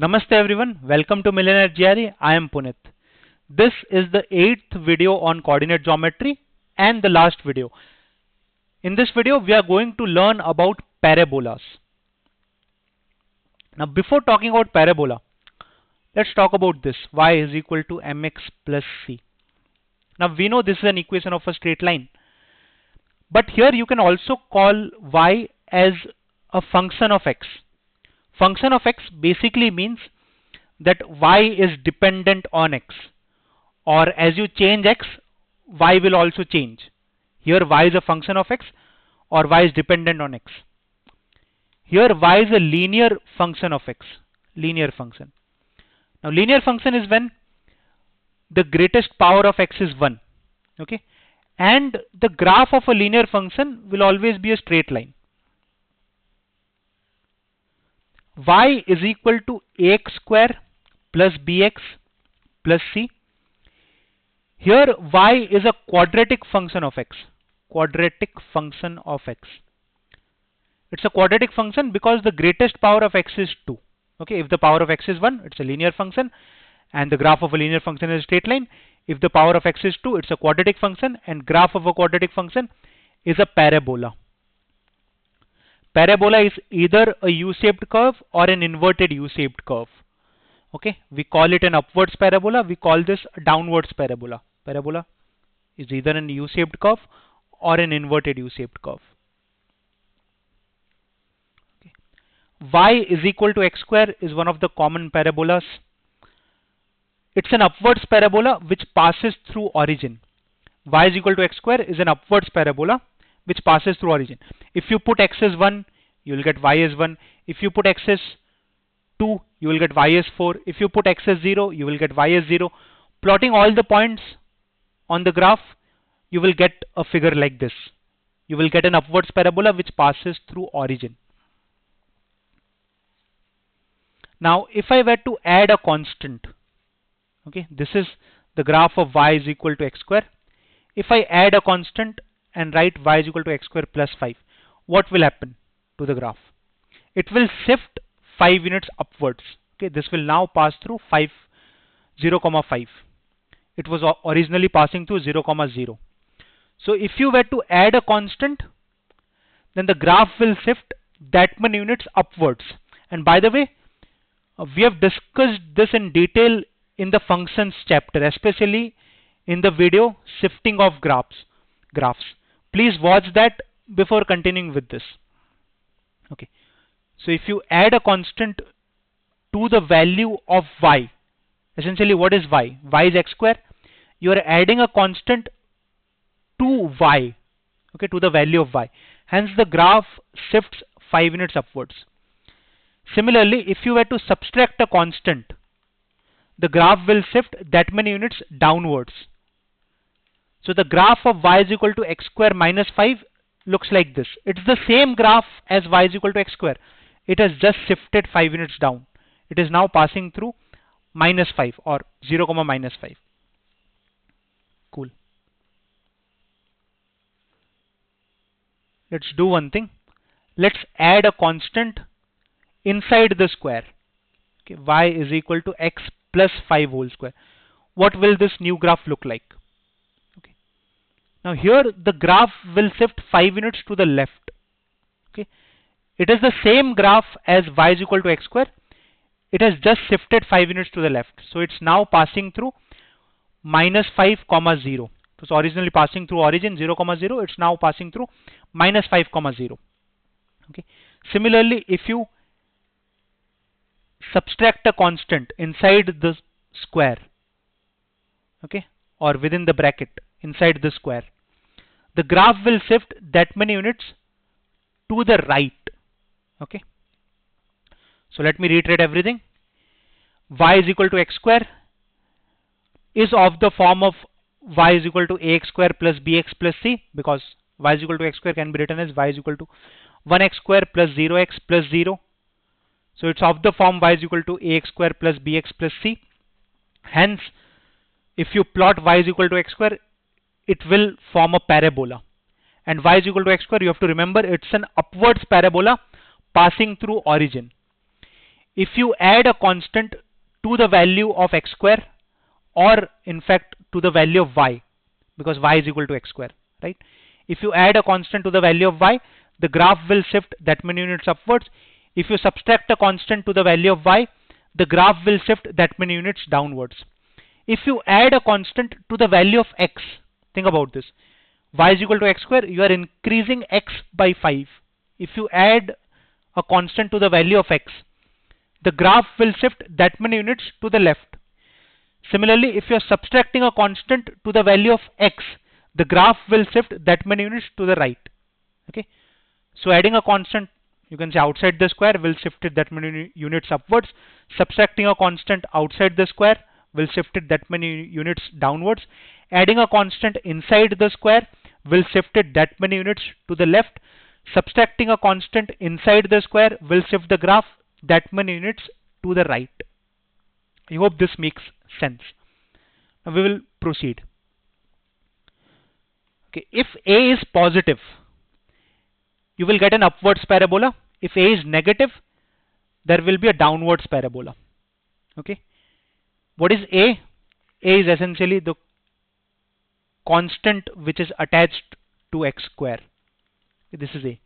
Namaste everyone, welcome to Millionaire GRE. I am Punit. This is the 8th video on coordinate geometry and the last video. In this video, we are going to learn about parabolas. Now, before talking about parabola, let's talk about this. Y is equal to mx plus c. Now, we know this is an equation of a straight line. But here you can also call y as a function of x. Function of x basically means that y is dependent on x, or as you change x, y will also change. Here y is a function of x or y is dependent on x. Here y is a linear function of x, linear function. Now linear function is when the greatest power of x is 1, okay, and the graph of a linear function will always be a straight line. Y is equal to ax square plus bx plus c. Here y is a quadratic function of x. Quadratic function of x. It's a quadratic function because the greatest power of x is 2. Okay, if the power of x is 1, it's a linear function, and the graph of a linear function is a straight line. If the power of x is 2, it's a quadratic function, and graph of a quadratic function is a parabola. Parabola is either a U-shaped curve or an inverted U-shaped curve. Okay, we call it an upwards parabola. We call this a downwards parabola. Parabola is either an U-shaped curve or an inverted U-shaped curve. Okay. Y is equal to x square is one of the common parabolas. It's an upwards parabola which passes through origin. Y is equal to x square is an upwards parabola which passes through origin. If you put x as 1, you will get y as 1. If you put x as 2, you will get y as 4. If you put x as 0, you will get y as 0. Plotting all the points on the graph, you will get a figure like this. You will get an upwards parabola which passes through origin. Now, if I were to add a constant, okay, this is the graph of y is equal to x square. If I add a constant and write y is equal to x square plus 5, what will happen to the graph? It will shift 5 units upwards. Okay, this will now pass through 0, 5. It was originally passing through 0, 0. So if you were to add a constant, then the graph will shift that many units upwards. And by the way, we have discussed this in detail in the functions chapter, especially in the video shifting of graphs. Please watch that before continuing with this. Okay, so if you add a constant to the value of y, essentially what is y? Y is x square. You are adding a constant to y, okay, to the value of y. Hence the graph shifts 5 units upwards. Similarly, if you were to subtract a constant, the graph will shift that many units downwards. So the graph of y is equal to x square minus 5 looks like this. It's the same graph as y is equal to x square. It has just shifted 5 units down. It is now passing through minus 5 or 0, minus 5. Cool. Let's do one thing. Let's add a constant inside the square. Okay, y is equal to x plus 5 whole square. What will this new graph look like? Now here the graph will shift 5 units to the left. Okay, it is the same graph as y is equal to x square. It has just shifted 5 units to the left. So it's now passing through minus 5, 0. It was originally passing through origin 0, 0. It's now passing through minus 5, 0. Okay. Similarly, if you subtract a constant inside the square, okay, or within the bracket inside the square, the graph will shift that many units to the right. Okay. So let me reiterate everything. Y is equal to x square is of the form of y is equal to ax square plus bx plus c, because y is equal to x square can be written as y is equal to 1x square plus 0x plus 0. So it's of the form y is equal to ax square plus bx plus c. Hence, if you plot y is equal to x square, it will form a parabola. And y is equal to x square, you have to remember it's an upwards parabola passing through origin. if you add a constant to the value of x square, or in fact to the value of y, because y is equal to x square, right? If you add a constant to the value of y, the graph will shift that many units upwards. If you subtract a constant to the value of y, the graph will shift that many units downwards. If you add a constant to the value of x, think about this. Y is equal to x square, you are increasing x by 5. If you add a constant to the value of x, the graph will shift that many units to the left. Similarly, if you are subtracting a constant to the value of x, the graph will shift that many units to the right. Okay. So adding a constant, you can say outside the square, will shift it that many units upwards. Subtracting a constant outside the square will shift it that many units downwards. Adding a constant inside the square will shift it that many units to the left. Subtracting a constant inside the square will shift the graph that many units to the right. I hope this makes sense. Now we will proceed. Okay, if a is positive, you will get an upwards parabola. If a is negative, there will be a downwards parabola. Okay, what is a? A is essentially the constant which is attached to x square. This is a.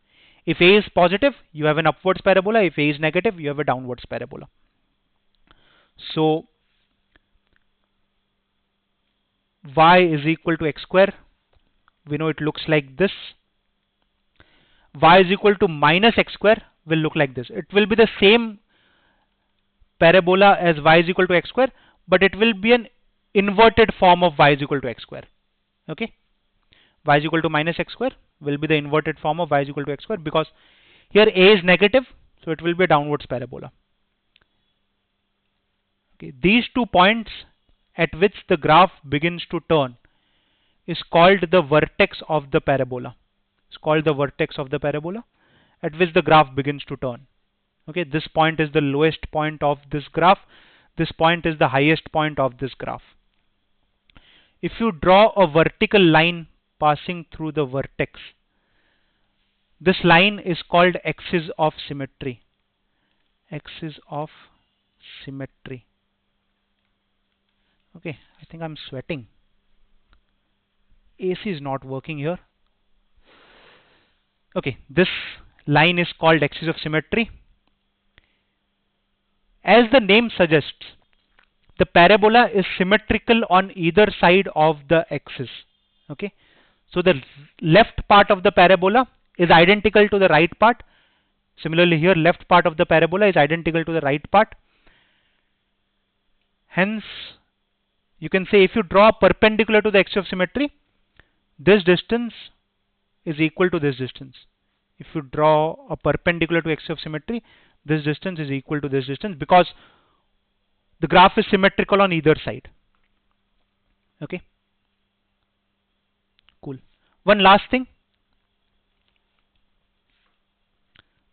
If a is positive, you have an upwards parabola. If a is negative, you have a downwards parabola. So y is equal to x square. We know it looks like this. Y is equal to minus x square will look like this. It will be the same parabola as y is equal to x square, but it will be an inverted form of y is equal to x square. Okay, y is equal to minus x square will be the inverted form of y is equal to x square, because here a is negative, so it will be a downwards parabola. Okay, these 2 points at which the graph begins to turn is called the vertex of the parabola. It's called the vertex of the parabola at which the graph begins to turn. Okay, this point is the lowest point of this graph. This point is the highest point of this graph. If you draw a vertical line passing through the vertex, this line is called axis of symmetry. Axis of symmetry. Okay, I think I'm sweating. AC is not working here. Okay, this line is called axis of symmetry. As the name suggests, the parabola is symmetrical on either side of the axis. Okay, so the left part of the parabola is identical to the right part. Similarly, here left part of the parabola is identical to the right part. Hence, you can say if you draw perpendicular to the axis of symmetry, this distance is equal to this distance. If you draw a perpendicular to axis of symmetry, this distance is equal to this distance, because the graph is symmetrical on either side. Okay, cool. One last thing.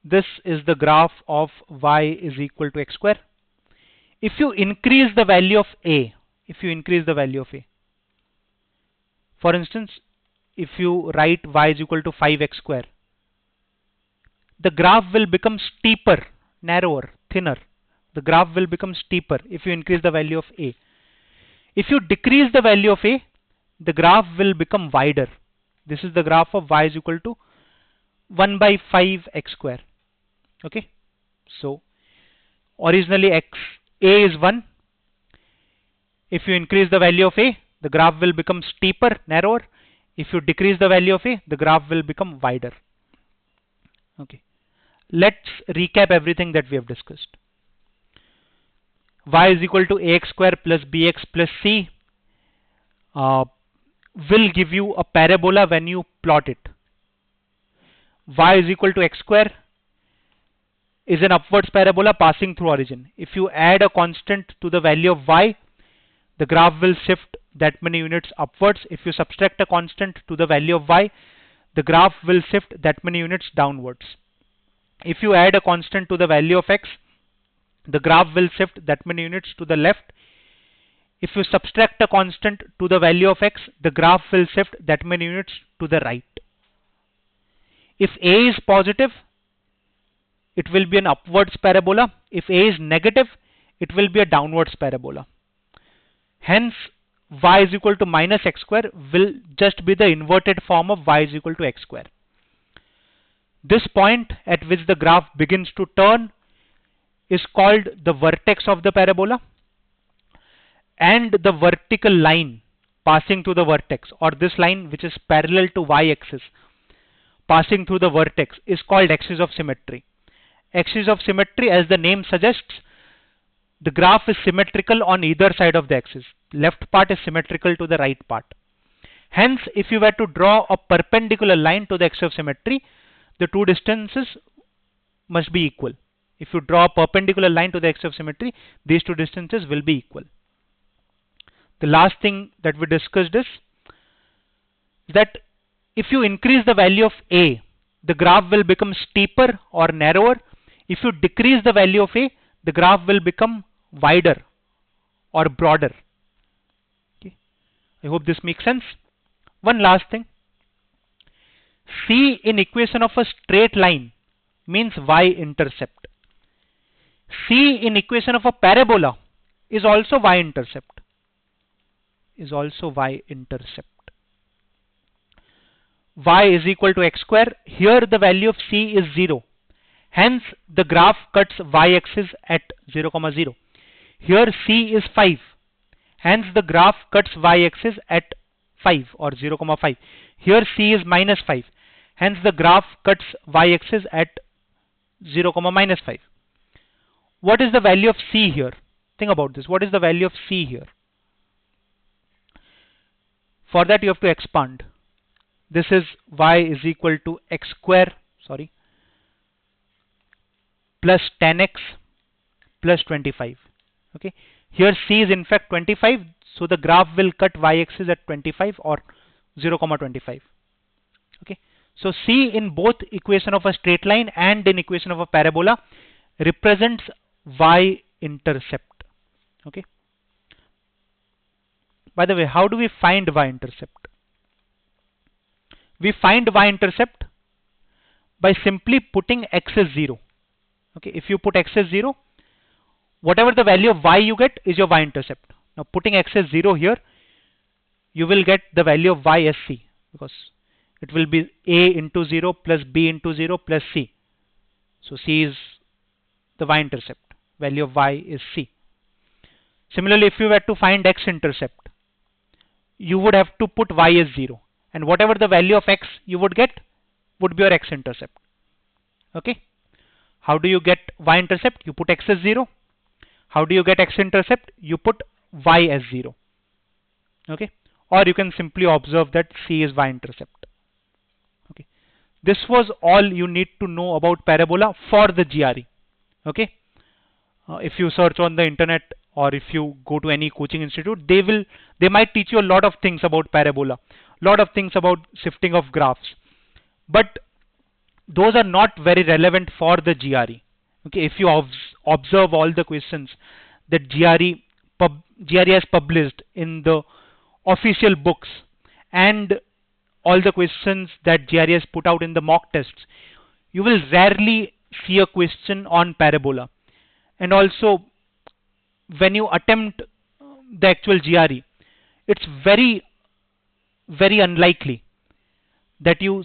This is the graph of y is equal to x square. If you increase the value of a, for instance, if you write y is equal to 5x square, the graph will become steeper, narrower, thinner. The graph will become steeper if you increase the value of a. If you decrease the value of a, the graph will become wider. This is the graph of y is equal to 1 by 5x square. Okay, so originally a is 1. If you increase the value of a, the graph will become steeper, narrower. If you decrease the value of a, the graph will become wider. Okay, let's recap everything that we have discussed. Y is equal to ax square plus bx plus c will give you a parabola when you plot it. Y is equal to x square is an upwards parabola passing through origin. If you add a constant to the value of y, the graph will shift that many units upwards. If you subtract a constant to the value of y, the graph will shift that many units downwards. If you add a constant to the value of x, the graph will shift that many units to the left. If you subtract a constant to the value of x, the graph will shift that many units to the right. If a is positive, it will be an upwards parabola. If a is negative, it will be a downwards parabola. Hence, y is equal to minus x square will just be the inverted form of y is equal to x square. This point at which the graph begins to turn is called the vertex of the parabola, and the vertical line passing through the vertex, or this line which is parallel to y-axis passing through the vertex, is called axis of symmetry. Axis of symmetry, as the name suggests, the graph is symmetrical on either side of the axis. Left part is symmetrical to the right part. Hence, if you were to draw a perpendicular line to the axis of symmetry, the two distances must be equal. If you draw a perpendicular line to the axis of symmetry, these two distances will be equal. The last thing that we discussed is that if you increase the value of a, the graph will become steeper or narrower. If you decrease the value of a, the graph will become wider or broader. Okay. I hope this makes sense. One last thing. C in equation of a straight line means y-intercept. C in equation of a parabola is also y-intercept. Y is equal to x square. Here the value of c is 0. Hence the graph cuts y-axis at 0, 0. Here c is 5. Hence the graph cuts y-axis at 5 or 0, 5. Here c is minus 5. Hence the graph cuts y-axis at 0, minus 5. What is the value of c here? Think about this. What is the value of c here? For that you have to expand. This is y is equal to x square, plus 10x plus 25. Okay. Here c is in fact 25, so the graph will cut y-axis at 25 or 0, 25. Okay. So c in both equation of a straight line and in equation of a parabola represents y-intercept. Okay. By the way, how do we find y-intercept? We find y-intercept by simply putting x as 0. Okay, if you put x as 0, whatever the value of y you get is your y-intercept. Now putting x as 0 here, you will get the value of y as c, because it will be a into 0 plus b into 0 plus c. So c is the y-intercept. Value of y is c. Similarly, if you were to find x-intercept, you would have to put y as 0. And whatever the value of x you would get would be your x-intercept. Okay. How do you get y-intercept? You put x as 0. How do you get x-intercept? You put y as 0. Okay. Or you can simply observe that c is y-intercept. Okay. This was all you need to know about parabola for the GRE. Okay. If you search on the internet or if you go to any coaching institute, they might teach you a lot of things about parabola, lot of things about shifting of graphs, but those are not very relevant for the GRE. Okay, if you observe all the questions that GRE has published in the official books and all the questions that GRE has put out in the mock tests, you will rarely see a question on parabola. And also, when you attempt the actual GRE, it's very, very unlikely that you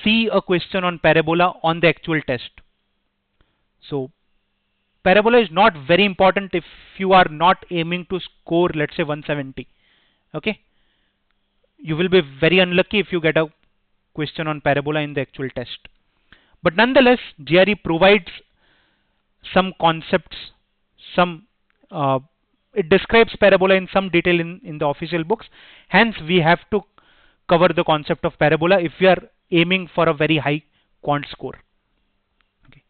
see a question on parabola on the actual test. So, parabola is not very important if you are not aiming to score, let's say, 170. Okay? You will be very unlucky if you get a question on parabola in the actual test. But nonetheless, GRE provides some concepts, it describes parabola in some detail in the official books. Hence, we have to cover the concept of parabola if we are aiming for a very high quant score. Okay.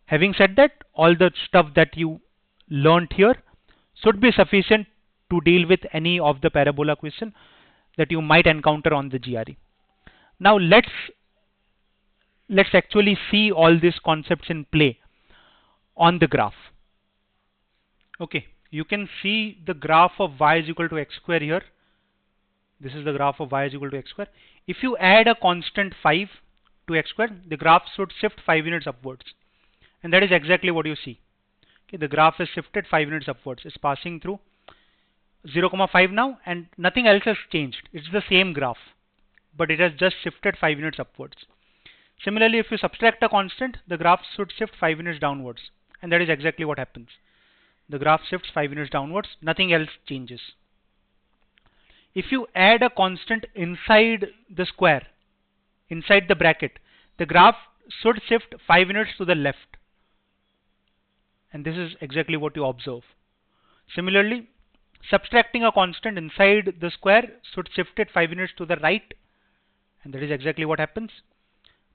Having said that, all the stuff that you learnt here should be sufficient to deal with any of the parabola question that you might encounter on the GRE. Now let's actually see all these concepts in play on the graph. Okay, you can see the graph of y is equal to x square here. This is the graph of y is equal to x square. If you add a constant 5 to x square, the graph should shift 5 units upwards. And that is exactly what you see. Okay, the graph is shifted 5 units upwards. It's passing through 0, 5 now, and nothing else has changed. It's the same graph, but it has just shifted 5 units upwards. Similarly, if you subtract a constant, the graph should shift 5 units downwards, and that is exactly what happens. The graph shifts 5 units downwards, nothing else changes. If you add a constant inside the square, inside the bracket, the graph should shift 5 units to the left, and this is exactly what you observe. Similarly, subtracting a constant inside the square should shift it 5 units to the right, and that is exactly what happens.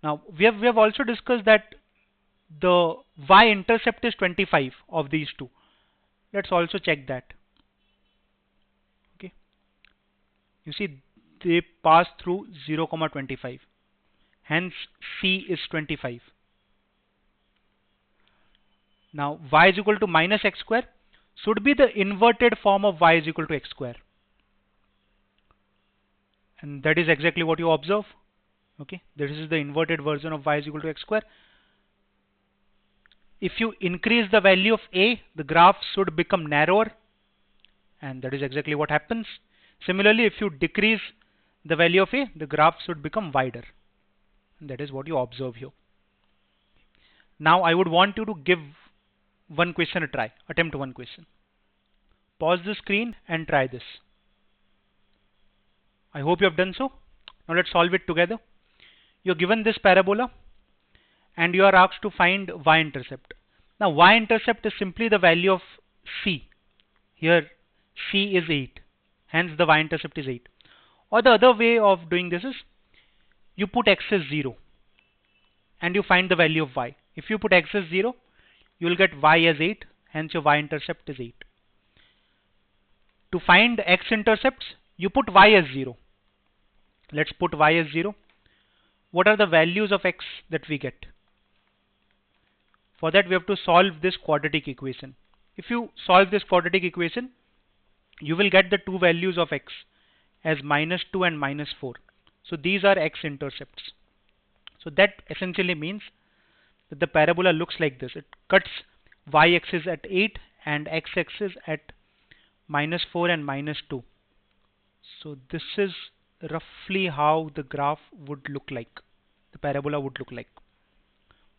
Now we have also discussed that the y-intercept is 25 of these two. Let's also check that. Okay, you see they pass through 0, 25. Hence C is 25. Now y is equal to minus x square should be the inverted form of y is equal to x square, and that is exactly what you observe. Okay, this is the inverted version of y is equal to x square. If you increase the value of a, the graph should become narrower, and that is exactly what happens. Similarly, if you decrease the value of a, the graph should become wider, and that is what you observe here. Now I would want you to give one question a try. Attempt one question. Pause the screen and try this. I hope you have done so. Now let's solve it together. You're given this parabola and you are asked to find y-intercept. Now y-intercept is simply the value of c. Here c is 8. Hence the y-intercept is 8. Or the other way of doing this is you put x as 0 and you find the value of y. If you put x as 0, you will get y as 8. Hence your y-intercept is 8. To find x-intercepts, you put y as 0. Let's put y as 0. What are the values of x that we get? For that we have to solve this quadratic equation. If you solve this quadratic equation, you will get the two values of x as -2 and -4. So these are x-intercepts. So that essentially means that the parabola looks like this. It cuts y-axis at 8 and x-axis at -4 and -2. So this is roughly how the graph would look like. The parabola would look like.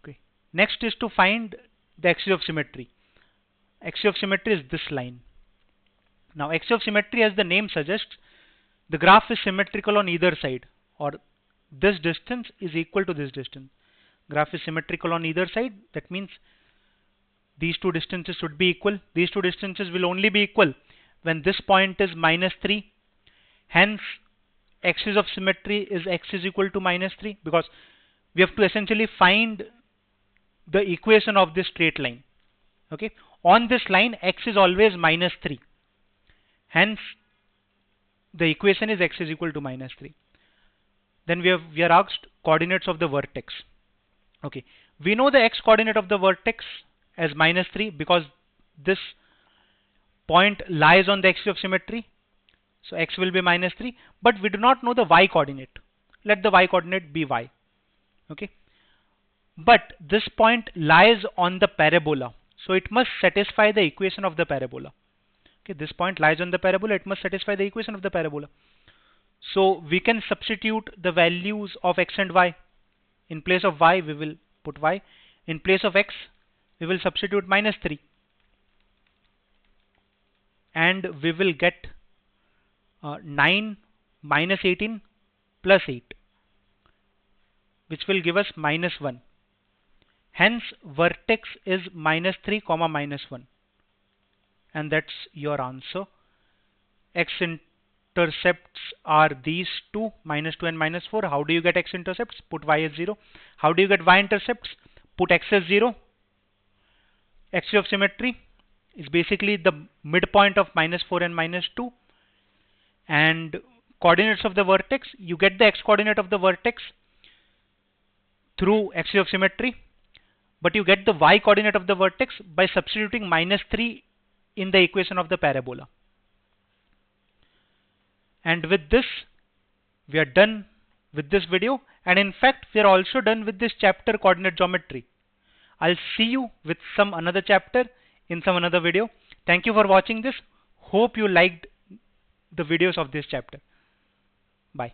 Okay. Next is to find the axis of symmetry. Axis of symmetry is this line. Now axis of symmetry, as the name suggests, the graph is symmetrical on either side, or this distance is equal to this distance. Graph is symmetrical on either side. That means these two distances should be equal. These two distances will only be equal when this point is -3. Hence axis of symmetry is x is equal to -3, because we have to essentially find the equation of this straight line. Okay, on this line x is always -3. Hence the equation is x is equal to -3. Then we are asked coordinates of the vertex. Okay, we know the x coordinate of the vertex as -3 because this point lies on the axis of symmetry. So x will be -3, but we do not know the y coordinate. Let the y coordinate be y. Okay, but this point lies on the parabola, so it must satisfy the equation of the parabola. Okay, this point lies on the parabola, it must satisfy the equation of the parabola. So we can substitute the values of x and y. In place of y, we will put y. In place of x, we will substitute -3. And we will get 9 minus 18 plus 8, which will give us -1. Hence vertex is -3, -1. And that's your answer. X-intercepts are these two, -2 and -4. How do you get x-intercepts? Put y as 0. How do you get y-intercepts? Put x as 0. Axis of symmetry is basically the midpoint of -4 and -2. And coordinates of the vertex, you get the x coordinate of the vertex through axis of symmetry, but you get the y coordinate of the vertex by substituting -3 in the equation of the parabola. And with this, we are done with this video, and in fact we are also done with this chapter, coordinate geometry. I'll see you with some another chapter in some another video. Thank you for watching this. Hope you liked the videos of this chapter. Bye.